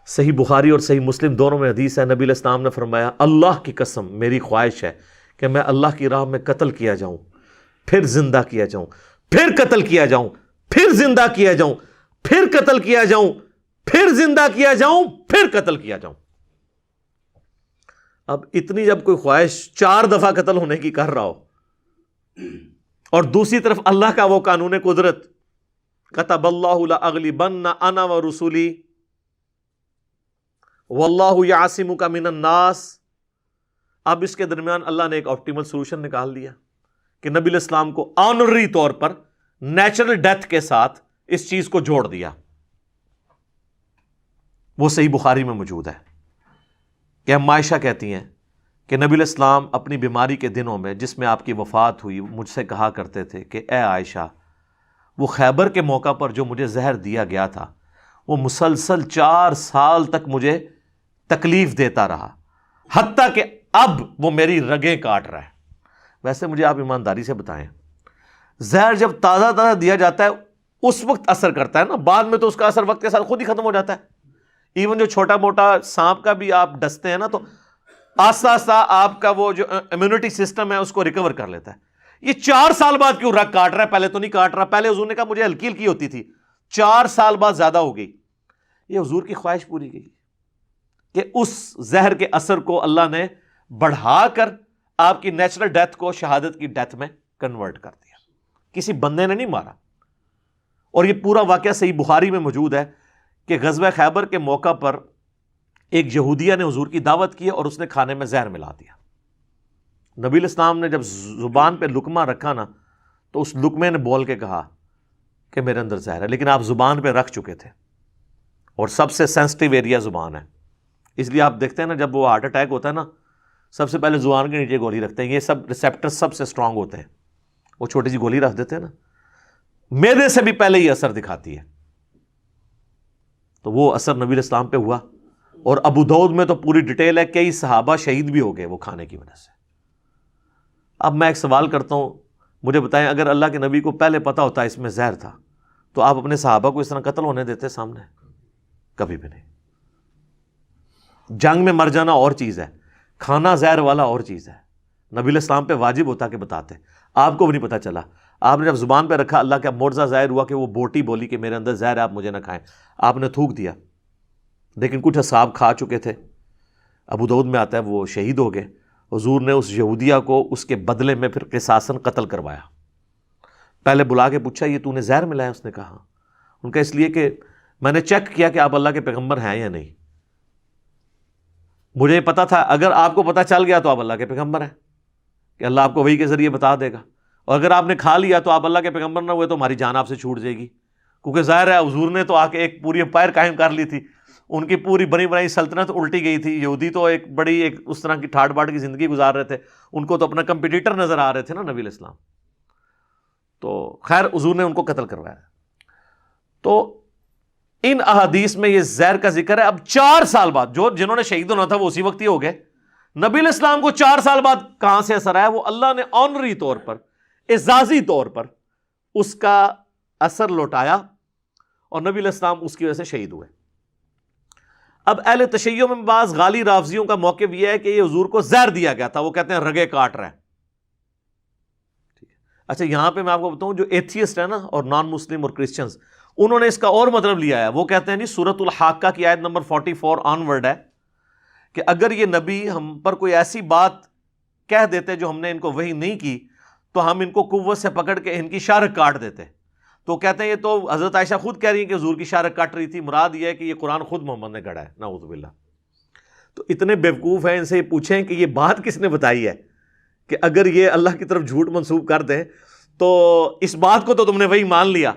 صحیح بخاری اور صحیح مسلم دونوں میں حدیث ہے، نبی علیہ السلام نے فرمایا اللہ کی قسم میری خواہش ہے کہ میں اللہ کی راہ میں قتل کیا جاؤں، پھر زندہ کیا جاؤں، پھر قتل کیا جاؤں، پھر زندہ کیا جاؤں، پھر قتل کیا جاؤں، پھر زندہ کیا جاؤں، پھر قتل کیا جاؤں. اب اتنی جب کوئی خواہش 4 دفعہ قتل ہونے کی کر رہا ہو، اور دوسری طرف اللہ کا وہ قانون قدرت، کتب اللہ لاغلبن انا ورسلی واللہ یعصمک من الناس، اب اس کے درمیان اللہ نے ایک آپٹیمل سولوشن نکال دیا کہ نبی علیہ السلام کو آنرری طور پر نیچرل ڈیتھ کے ساتھ اس چیز کو جوڑ دیا۔ وہ صحیح بخاری میں موجود ہے کہ ہم عائشہ کہتی ہیں کہ نبی علیہ السلام اپنی بیماری کے دنوں میں جس میں آپ کی وفات ہوئی مجھ سے کہا کرتے تھے کہ اے عائشہ، وہ خیبر کے موقع پر جو مجھے زہر دیا گیا تھا وہ مسلسل 4 سال تک مجھے تکلیف دیتا رہا، حتیٰ کہ اب وہ میری رگیں کاٹ رہا ہے۔ ویسے مجھے آپ ایمانداری سے بتائیں، زہر جب تازہ تازہ دیا جاتا ہے اس وقت اثر کرتا ہے نا، بعد میں تو اس کا اثر وقت کے ساتھ خود ہی ختم ہو جاتا ہے۔ ایون جو چھوٹا موٹا سانپ کا بھی آپ ڈستے ہیں نا تو آہستہ آہستہ آپ کا وہ جو امیونٹی سسٹم ہے اس کو ریکور کر لیتا ہے۔ یہ 4 سال بعد کیوں رگ کاٹ رہا ہے؟ پہلے تو نہیں کاٹ رہا، پہلے حضور نے کہا مجھے ہلکی ہلکی ہوتی تھی، 4 سال بعد زیادہ ہو گئی۔ یہ حضور کی خواہش پوری گئی کہ اس زہر کے اثر کو اللہ نے بڑھا کر آپ کی نیچرل ڈیتھ کو شہادت کی ڈیتھ میں کنورٹ کر دیا، کسی بندے نے نہیں مارا۔ اور یہ پورا واقعہ صحیح بخاری میں موجود ہے کہ غزوہ خیبر کے موقع پر ایک یہودیہ نے حضور کی دعوت کی اور اس نے کھانے میں زہر ملا دیا۔ نبی علیہ السلام نے جب زبان پہ لقمہ رکھا نا تو اس لقمے نے بول کے کہا کہ میرے اندر زہر ہے، لیکن آپ زبان پہ رکھ چکے تھے اور سب سے سینسٹیو ایریا زبان ہے، اس لیے آپ دیکھتے ہیں نا جب وہ ہارٹ اٹیک ہوتا ہے نا سب سے پہلے زبان کے نیچے گولی رکھتے ہیں، یہ سب ریسیپٹر سب سے اسٹرانگ ہوتے ہیں، وہ چھوٹی سی گولی رکھ دیتے ہیں نا، معدے سے بھی پہلے یہ اثر دکھاتی ہے۔ تو وہ اثر نبی علیہ السلام پہ ہوا، اور ابو داؤد میں تو پوری ڈیٹیل ہے، کئی صحابہ شہید بھی ہو گئے وہ کھانے کی وجہ سے۔ اب میں ایک سوال کرتا ہوں، مجھے بتائیں اگر اللہ کے نبی کو پہلے پتا ہوتا اس میں زہر تھا تو آپ اپنے صحابہ کو اس طرح قتل ہونے دیتے سامنے؟ کبھی بھی نہیں۔ جنگ میں مر جانا اور چیز ہے، کھانا زہر والا اور چیز ہے۔ نبی علیہ السلام پہ واجب ہوتا کہ بتاتے، آپ کو بھی نہیں پتا چلا، آپ نے جب زبان پہ رکھا اللہ کا معجزہ ظاہر ہوا کہ وہ بوٹی بولی کہ میرے اندر زہر ہے آپ مجھے نہ کھائیں، آپ نے تھوک دیا، لیکن کچھ اصحاب کھا چکے تھے، ابو داؤد میں آتا ہے وہ شہید ہو گئے۔ حضور نے اس یہودیہ کو اس کے بدلے میں پھر قصاصاً قتل کروایا۔ پہلے بلا کے پوچھا یہ تو نے زہر ملایا؟ اس نے کہا، ان کا اس لیے کہ میں نے چیک کیا کہ آپ اللہ کے پیغمبر ہیں یا نہیں، مجھے پتا تھا اگر آپ کو پتا چل گیا تو آپ اللہ کے پیغمبر ہیں کہ اللہ آپ کو وحی کے ذریعے بتا دے گا، اور اگر آپ نے کھا لیا تو آپ اللہ کے پیغمبر نہ ہوئے تو ہماری جان آپ سے چھوٹ جائے گی، کیونکہ ظاہر ہے حضور نے تو آ کے ایک پوری امپائر قائم کر لی تھی، ان کی پوری بنی بنائی سلطنت الٹی گئی تھی۔ یہودی تو ایک بڑی ایک اس طرح کی ٹھاٹ باٹ کی زندگی گزار رہے تھے، ان کو تو اپنا کمپٹیٹر نظر آ رہے تھے نا نبی علیہ السلام، تو خیر حضور نے ان کو قتل کروایا۔ تو ان احادیث میں یہ زہر کا ذکر ہے۔ اب 4 سال بعد جنہوں نے شہید ہونا تھا وہ اسی وقت ہی ہو گئے، نبی علیہ السلام کو 4 سال بعد کہاں سے اثر آیا؟ وہ اللہ نے آنری طور پر، اعزازی طور پر اس کا اثر لوٹایا، اور نبی علیہ السلام اس کی وجہ سے شہید ہوئے۔ اب اہل تشیع میں بعض غالی رافضیوں کا موقف یہ ہے کہ یہ حضور کو زہر دیا گیا تھا، وہ کہتے ہیں رگے کاٹ رہا ہے۔ اچھا یہاں پہ میں آپ کو بتاؤں جو ایتھیسٹ ہے نا اور نان مسلم اور کرسچنز، انہوں نے اس کا اور مطلب لیا ہے، وہ کہتے ہیں نہیں سورۃ الحاقہ کی آیت نمبر 44 آنورڈ ہے کہ اگر یہ نبی ہم پر کوئی ایسی بات کہہ دیتے جو ہم نے ان کو وحی نہیں کی تو ہم ان کو قوت سے پکڑ کے ان کی شارک کاٹ دیتے۔ تو کہتے ہیں یہ تو حضرت عائشہ خود کہہ رہی ہیں کہ حضور کی شارک کاٹ رہی تھی، مراد یہ ہے کہ یہ قرآن خود محمد نے گڑھا ہے، نعوذ باللہ۔ تو اتنے بیوقوف ہیں، ان سے یہ پوچھیں کہ یہ بات کس نے بتائی ہے کہ اگر یہ اللہ کی طرف جھوٹ منسوب کر دیں تو اس بات کو تو تم نے وہی مان لیا،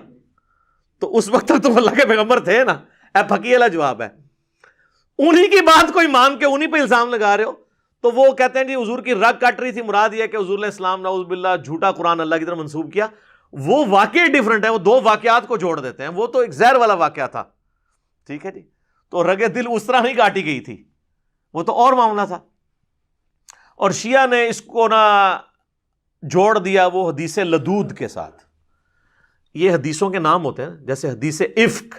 تو اس وقت تک تم اللہ کے پیغمبر تھے نا؟ اے پھکی والا جواب ہے، انہی کی بات کوئی مان کے انہی پہ الزام لگا رہے ہو۔ تو وہ کہتے ہیں جی حضور کی رگ کٹ رہی تھی، مراد یہ ہے کہ حضور علیہ السلام نعوذ باللہ جھوٹا قرآن اللہ کی طرف منسوب کیا۔ وہ واقعی ڈیفرنٹ ہے، وہ 2 واقعات کو جوڑ دیتے ہیں، وہ تو ایک زہر والا واقعہ تھا، ٹھیک ہے جی، تو رگ دل اس طرح نہیں کاٹی گئی تھی، وہ تو اور معاملہ تھا۔ اور شیعہ نے اس کو نہ جوڑ دیا وہ حدیث لدود کے ساتھ۔ یہ حدیثوں کے نام ہوتے ہیں، جیسے حدیث افک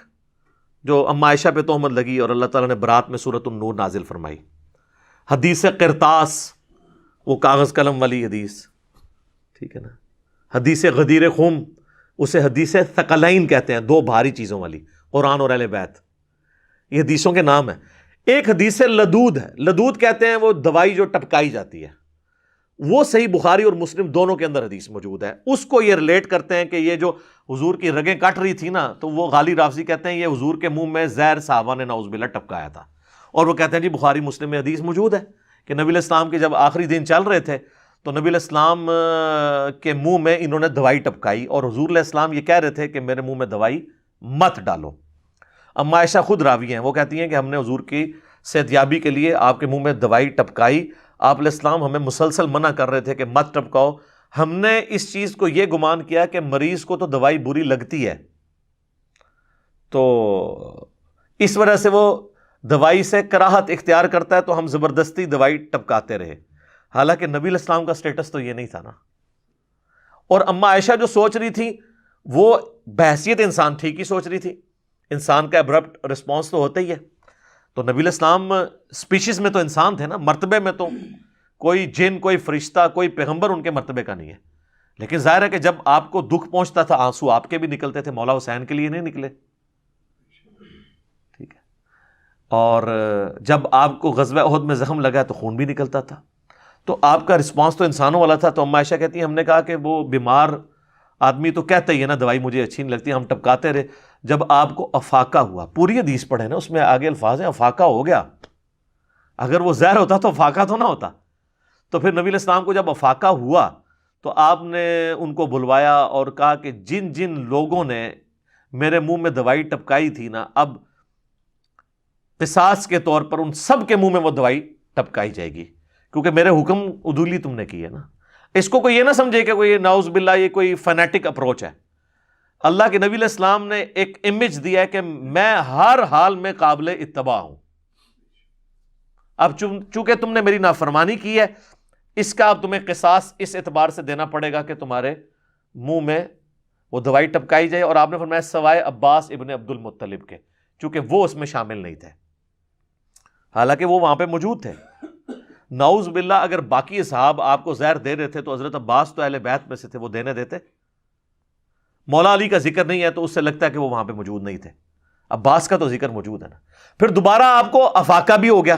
جو اما عائشہ پہ تہمت لگی اور اللہ تعالیٰ نے برات میں سورۃ النور نازل فرمائی، حدیث قرطاس وہ کاغذ قلم والی حدیث، ٹھیک ہے نا، حدیث غدیر خم اسے حدیث ثقلین کہتے ہیں، 2 بھاری چیزوں والی، قرآن اور اہل بیت، یہ حدیثوں کے نام ہیں۔ ایک حدیث لدود ہے، لدود کہتے ہیں وہ دوائی جو ٹپکائی جاتی ہے، وہ صحیح بخاری اور مسلم دونوں کے اندر حدیث موجود ہے. اس کو یہ ریلیٹ کرتے ہیں کہ یہ جو حضور کی رگیں کٹ رہی تھی نا، تو وہ غالی رافضی کہتے ہیں یہ حضور کے منہ میں زہر صحابہ نے نعوذ باللہ ٹپکایا تھا. اور وہ کہتے ہیں جی بخاری مسلم میں حدیث موجود ہے کہ نبی علیہ السلام کے جب آخری دن چل رہے تھے تو نبی علیہ السلام کے منہ میں انہوں نے دوائی ٹپکائی، اور حضور علیہ السلام یہ کہہ رہے تھے کہ میرے منہ میں دوائی مت ڈالو. اما عائشہ خود راوی ہیں، وہ کہتی ہیں کہ ہم نے حضور کی صحت یابی کے لیے آپ کے منہ میں دوائی ٹپکائی. آپ علیہ السلام ہمیں مسلسل منع کر رہے تھے کہ مت ٹپکاؤ. ہم نے اس چیز کو یہ گمان کیا کہ مریض کو تو دوائی بری لگتی ہے، تو اس وجہ سے وہ دوائی سے کراہت اختیار کرتا ہے، تو ہم زبردستی دوائی ٹپکاتے رہے. حالانکہ نبی علیہ السلام کا سٹیٹس تو یہ نہیں تھا نا. اور اما عائشہ جو سوچ رہی تھی وہ بحیثیت انسان ٹھیک ہی سوچ رہی تھی، انسان کا ابرپٹ رسپانس تو ہوتا ہی ہے. تو نبی علیہ السلام سپیشیز میں تو انسان تھے نا، مرتبے میں تو کوئی جن، کوئی فرشتہ، کوئی پیغمبر ان کے مرتبے کا نہیں ہے. لیکن ظاہر ہے کہ جب آپ کو دکھ پہنچتا تھا آنسو آپ کے بھی نکلتے تھے، مولا حسین کے لیے نہیں نکلے، ٹھیک ہے. اور جب آپ کو غزوہ احد میں زخم لگا تو خون بھی نکلتا تھا. تو آپ کا رسپانس تو انسانوں والا تھا. تو اما عائشہ کہتی ہیں ہم نے کہا کہ وہ بیمار آدمی تو کہتا ہی ہے نا دوائی مجھے اچھی نہیں لگتی، ہم ٹپکاتے رہے. جب آپ کو افاقہ ہوا، پوری حدیث پڑھے نا، اس میں آگے الفاظ ہیں افاقہ ہو گیا. اگر وہ زہر ہوتا تو افاقہ تو نہ ہوتا. تو پھر نبی علیہ السلام کو جب افاقہ ہوا تو آپ نے ان کو بلوایا اور کہا کہ جن جن لوگوں نے میرے منہ میں دوائی ٹپکائی تھی نا، اب قصاص کے طور پر ان سب کے منہ میں وہ دوائی ٹپکائی جائے گی، کیونکہ میرے حکم عدولی تم نے کی ہے نا. اس کو کوئی یہ نہ سمجھے کہ کوئی نعوذ باللہ یہ کوئی فینیٹک اپروچ ہے. اللہ کے نبی علیہ السلام نے ایک امیج دیا ہے کہ میں ہر حال میں قابل اتباع ہوں. اب چونکہ تم نے میری نافرمانی کی ہے، اس کا اب تمہیں قصاص اس اعتبار سے دینا پڑے گا کہ تمہارے منہ میں وہ دوائی ٹپکائی جائے. اور آپ نے فرمایا سوائے عباس ابن عبد المطلب کے، چونکہ وہ اس میں شامل نہیں تھے، حالانکہ وہ وہاں پہ موجود تھے. نعوذ باللہ اگر باقی اصحاب آپ کو زہر دے رہے تھے تو حضرت عباس تو اہل بیت میں سے تھے، وہ دینے دیتے؟ مولا علی کا ذکر نہیں ہے تو اس سے لگتا ہے کہ وہ وہاں پہ موجود نہیں تھے. عباس کا تو ذکر موجود ہے نا. پھر دوبارہ آپ کو افاقہ بھی ہو گیا.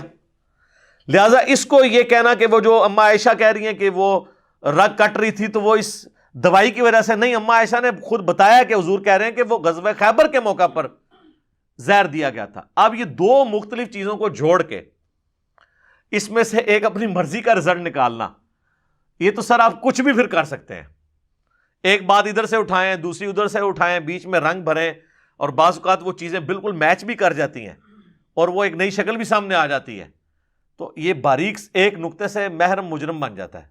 لہٰذا اس کو یہ کہنا کہ وہ جو اما عائشہ کہہ رہی ہیں کہ وہ رگ کٹ رہی تھی تو وہ اس دوائی کی وجہ سے نہیں، اما عائشہ نے خود بتایا کہ حضور کہہ رہے ہیں کہ وہ غزوہ خیبر کے موقع پر زہر دیا گیا تھا. اب یہ دو مختلف چیزوں کو جوڑ کے اس میں سے ایک اپنی مرضی کا رزلٹ نکالنا، یہ تو سر آپ کچھ بھی پھر کر سکتے ہیں. ایک بات ادھر سے اٹھائیں، دوسری ادھر سے اٹھائیں، بیچ میں رنگ بھریں، اور بعض اوقات وہ چیزیں بالکل میچ بھی کر جاتی ہیں اور وہ ایک نئی شکل بھی سامنے آ جاتی ہے. تو یہ باریک ایک نقطے سے محرم مجرم بن جاتا ہے.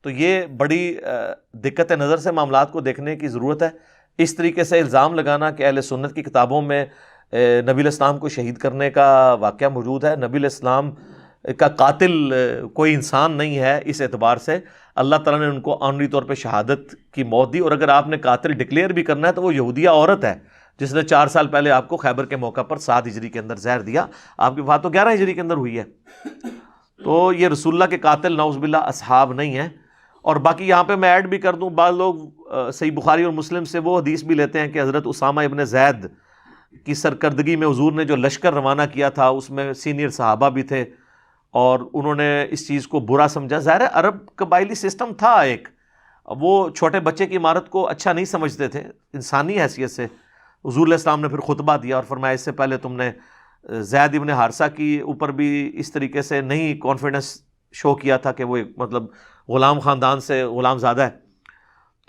تو یہ بڑی دقت نظر سے معاملات کو دیکھنے کی ضرورت ہے. اس طریقے سے الزام لگانا کہ اہل سنت کی کتابوں میں نبی علیہ السلام کو شہید کرنے کا واقعہ موجود ہے، نبی علیہ السلام کا قاتل کوئی انسان نہیں ہے، اس اعتبار سے اللہ تعالیٰ نے ان کو آنری طور پہ شہادت کی موت دی. اور اگر آپ نے قاتل ڈکلیئر بھی کرنا ہے تو وہ یہودیہ عورت ہے جس نے 4 سال پہلے آپ کو خیبر کے موقع پر 7 ہجری کے اندر زہر دیا. آپ کی وفات تو 11 ہجری کے اندر ہوئی ہے. تو یہ رسول اللہ کے قاتل نعوذ باللہ اصحاب نہیں ہیں. اور باقی یہاں پہ میں ایڈ بھی کر دوں، بعض لوگ صحیح بخاری اور مسلم سے وہ حدیث بھی لیتے ہیں کہ حضرت اسامہ ابن زید کی سرکردگی میں حضور نے جو لشکر روانہ کیا تھا اس میں سینئر صحابہ بھی تھے اور انہوں نے اس چیز کو برا سمجھا. ظاہر ہے عرب قبائلی سسٹم تھا ایک، وہ چھوٹے بچے کی عمارت کو اچھا نہیں سمجھتے تھے انسانی حیثیت سے. حضور علیہ السلام نے پھر خطبہ دیا اور فرمایا اس سے پہلے تم نے زید ابن حارثہ کی اوپر بھی اس طریقے سے نہیں کانفیڈنس شو کیا تھا کہ وہ ایک مطلب غلام خاندان سے غلام زادہ ہے،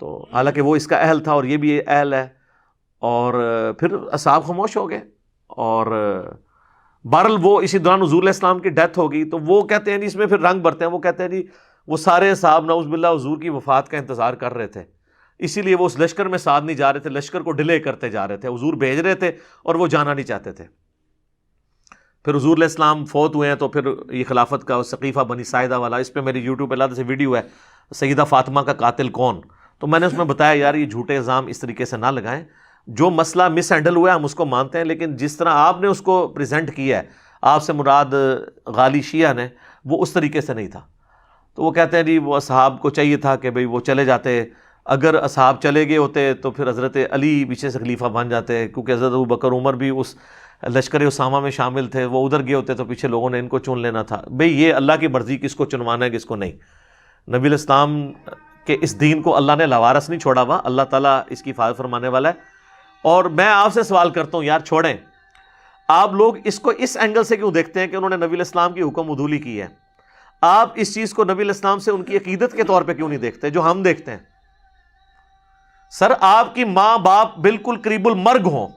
تو حالانکہ وہ اس کا اہل تھا اور یہ بھی اہل ہے. اور پھر اصحاب خاموش ہو گئے. اور بہرحال وہ اسی دوران حضور علیہ السلام کی ڈیتھ ہو گئی تو وہ کہتے ہیں جی اس میں پھر رنگ بھرتے ہیں، وہ کہتے ہیں جی وہ سارے صحاب نعوذ باللہ حضور کی وفات کا انتظار کر رہے تھے، اسی لیے وہ اس لشکر میں ساتھ نہیں جا رہے تھے، لشکر کو ڈیلے کرتے جا رہے تھے، حضور بھیج رہے تھے اور وہ جانا نہیں چاہتے تھے. پھر حضور علیہ السلام فوت ہوئے ہیں تو پھر یہ خلافت کا سقیفہ بنی ساعدہ والا، اس پہ میری یوٹیوب پہ علیحدہ سے ویڈیو ہے سیدہ فاطمہ کا قاتل کون. تو میں نے اس میں بتایا یار یہ جھوٹے الزام اس طریقے سے نہ لگائیں، جو مسئلہ مس ہینڈل ہوا ہے ہم اس کو مانتے ہیں، لیکن جس طرح آپ نے اس کو پریزنٹ کیا ہے، آپ سے مراد غالی شیعہ نے، وہ اس طریقے سے نہیں تھا. تو وہ کہتے ہیں جی وہ اصحاب کو چاہیے تھا کہ بھئی وہ چلے جاتے، اگر اصحاب چلے گئے ہوتے تو پھر حضرت علی پیچھے سے خلیفہ بن جاتے، کیونکہ حضرت ابوبکر عمر بھی اس لشکر اسامہ میں شامل تھے، وہ ادھر گئے ہوتے تو پیچھے لوگوں نے ان کو چن لینا تھا. بھئی یہ اللہ کی مرضی، کس کو چنوانا ہے کس کو نہیں. نبی علیہ السلام کے اس دین کو اللہ نے لاوارث نہیں چھوڑا ہوا، اللہ تعالیٰ اس کی حفاظت فرمانے والا ہے. اور میں آپ سے سوال کرتا ہوں یار، چھوڑیں آپ لوگ اس کو اس اینگل سے کیوں دیکھتے ہیں کہ انہوں نے نبی علیہ السلام کی حکم عدولی کی ہے؟ آپ اس چیز کو نبی علیہ السلام سے ان کی عقیدت کے طور پہ کیوں نہیں دیکھتے جو ہم دیکھتے ہیں؟ سر آپ کی ماں باپ بالکل قریب المرگ ہوں،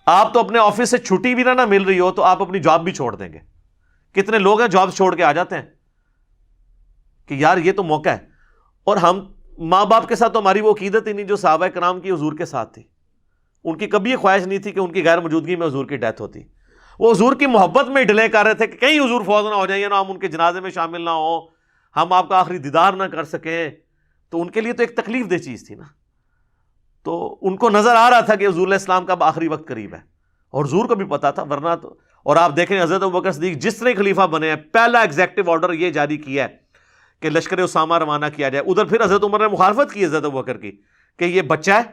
آپ تو اپنے آفس سے چھٹی بھی نہ مل رہی ہو تو آپ اپنی جاب بھی چھوڑ دیں گے. کتنے لوگ ہیں جاب چھوڑ کے آ جاتے ہیں کہ یار یہ تو موقع ہے. اور ہم ماں باپ کے ساتھ تو ہماری وہ عقیدت ہی نہیں جو صحابہ کرام کی حضور کے ساتھ تھی. ان کی کبھی یہ خواہش نہیں تھی کہ ان کی غیر موجودگی میں حضور کی ڈیتھ ہوتی. وہ حضور کی محبت میں ڈیلے کر رہے تھے کہ کہیں حضور فوت نہ ہو جائیں نا، ہم ان کے جنازے میں شامل نہ ہوں، ہم آپ کا آخری دیدار نہ کر سکیں. تو ان کے لیے تو ایک تکلیف دہ چیز تھی نا. تو ان کو نظر آ رہا تھا کہ حضور علیہ السلام کا آخری وقت قریب ہے، اور حضور کو بھی پتا تھا. ورنہ تو اور آپ دیکھیں حضرت ابوبکر صدیق جس طرح خلیفہ بنے ہیں، پہلا ایگزیکٹو آرڈر یہ جاری کیا ہے کہ لشکر اسامہ روانہ کیا جائے. ادھر پھر حضرت عمر نے مخالفت کی حضرت ابوبکر کی کہ یہ بچہ ہے،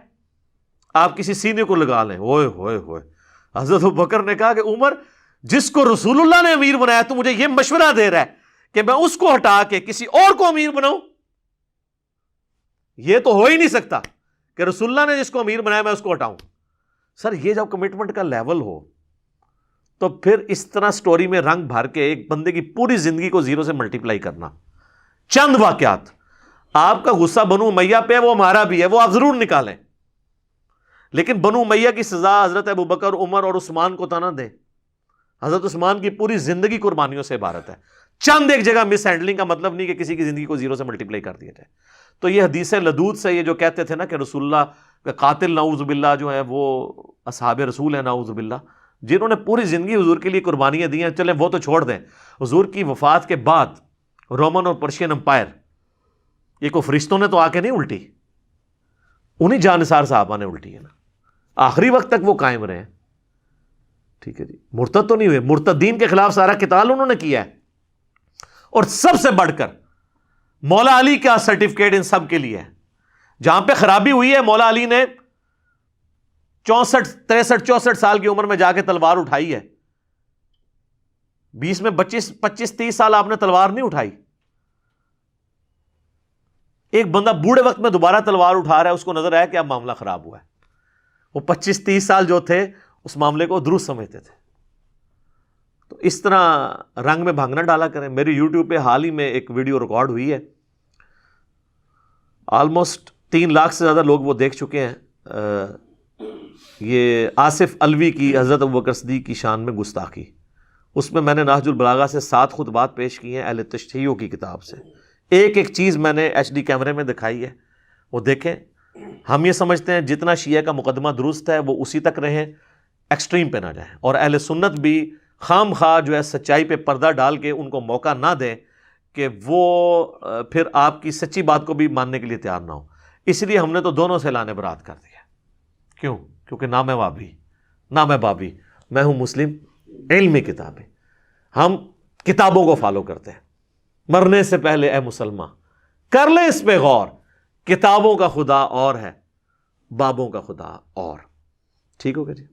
آپ کسی سینے کو لگا لیں. ہوئے ہوئے ہوئے. حضرت ابوبکر نے کہا کہ عمر، جس کو رسول اللہ نے امیر بنایا تو مجھے یہ مشورہ دے رہا ہے کہ میں اس کو ہٹا کے کسی اور کو امیر بناؤں؟ یہ تو ہو ہی نہیں سکتا کہ رسول اللہ نے جس کو امیر بنایا میں اس کو ہٹاؤں. سر یہ جب کمٹمنٹ کا لیول ہو تو پھر اس طرح سٹوری میں رنگ بھر کے ایک بندے کی پوری زندگی کو زیرو سے ملٹیپلائی کرنا. چند واقعات، آپ کا غصہ بنو امیہ پہ وہ ہمارا بھی ہے، وہ آپ ضرور نکالیں، لیکن بنو امیہ کی سزا حضرت ابوبکر، عمر اور عثمان کو تو نہ دیں. حضرت عثمان کی پوری زندگی قربانیوں سے عبارت ہے. چند ایک جگہ مس ہینڈلنگ کا مطلب نہیں کہ کسی کی زندگی کو زیرو سے ملٹیپلائی کر دیا جائے. تو یہ حدیث لدود سے یہ جو کہتے تھے نا کہ رسول اللہ کا قاتل نعوذ باللہ جو ہے وہ اصحاب رسول ہیں نعوذ باللہ، جنہوں نے پوری زندگی حضور کے لیے قربانیاں دی ہیں، چلیں وہ تو چھوڑ دیں. حضور کی وفات کے بعد رومن اور پرشین امپائر یہ کو فرشتوں نے تو آ کے نہیں الٹی، انہیں جانثار صحابہ نے الٹی ہے نا. آخری وقت تک وہ قائم رہے. ٹھیک ہے جی، مرتد تو نہیں ہوئے، مرتدین کے خلاف سارا قتال انہوں نے کیا ہے. اور سب سے بڑھ کر مولا علی کا سرٹیفکیٹ ان سب کے لیے ہے. جہاں پہ خرابی ہوئی ہے، مولا علی نے 63 سال کی عمر میں جا کے تلوار اٹھائی ہے. 20 میں 25-30 سال آپ نے تلوار نہیں اٹھائی. ایک بندہ بوڑھے وقت میں دوبارہ تلوار اٹھا رہا ہے، اس کو نظر آیا کہ اب معاملہ خراب ہوا ہے. وہ 25-30 سال جو تھے اس معاملے کو درست سمجھتے تھے. تو اس طرح رنگ میں بھانگنا ڈالا کریں. میری یوٹیوب پہ حال ہی میں ایک ویڈیو ریکارڈ ہوئی ہے، آلموسٹ 3 لاکھ سے زیادہ لوگ وہ دیکھ چکے ہیں. یہ آصف الوی کی حضرت ابوبکر صدیق کی شان میں گستاخی. اس میں نے نہج البلاغہ سے 7 خطبات پیش کیے ہیں اہل تشیع کی کتاب سے. ایک ایک چیز میں نے HD کیمرے میں دکھائی ہے، وہ دیکھیں. ہم یہ سمجھتے ہیں جتنا شیعہ کا مقدمہ درست ہے وہ اسی تک رہیں، ایکسٹریم پہ نہ جائیں. اور اہل سنت بھی خام خواہ جو ہے سچائی پہ پردہ ڈال کے ان کو موقع نہ دیں کہ وہ پھر آپ کی سچی بات کو بھی ماننے کے لیے تیار نہ ہو. اس لیے ہم نے تو دونوں سے اعلان برات کر دیا. کیوں؟ کیونکہ نہ میں وابی نہ میں بابی، میں ہوں مسلم علمی کتابیں. ہم کتابوں کو فالو کرتے ہیں. مرنے سے پہلے اے مسلمان کر لیں اس پہ غور، کتابوں کا خدا اور ہے، بابوں کا خدا اور. ٹھیک ہوگا جی.